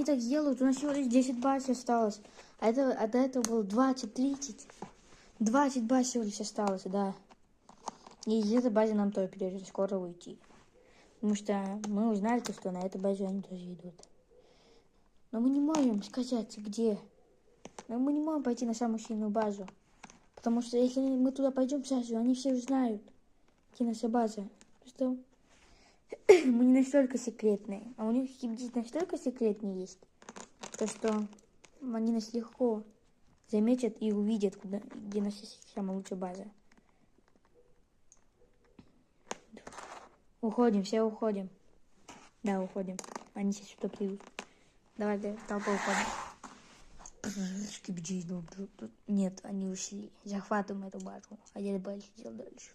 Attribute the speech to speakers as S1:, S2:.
S1: они так делают? У нас всего лишь 10 баз осталось. А до этого было 20-30. 20 баз всего лишь осталось, да. И из этой базы нам тоже придется скоро уйти. Потому что мы узнали, что на этой базе они тоже идут. Но мы не можем сказать, где. Но мы не можем пойти на самую сильную базу. Потому что если мы туда пойдем сразу, они все узнают, где наша база. Что мы не настолько секретные. А у них здесь настолько секретные есть, то что они нас легко заметят и увидят, где наша самая лучшая база. Уходим, все уходим. Да, уходим. Они сейчас сюда придут. Давай, толпа уходим. Нет, они ушли. Захватываем эту базу. А я дальше сделал дальше.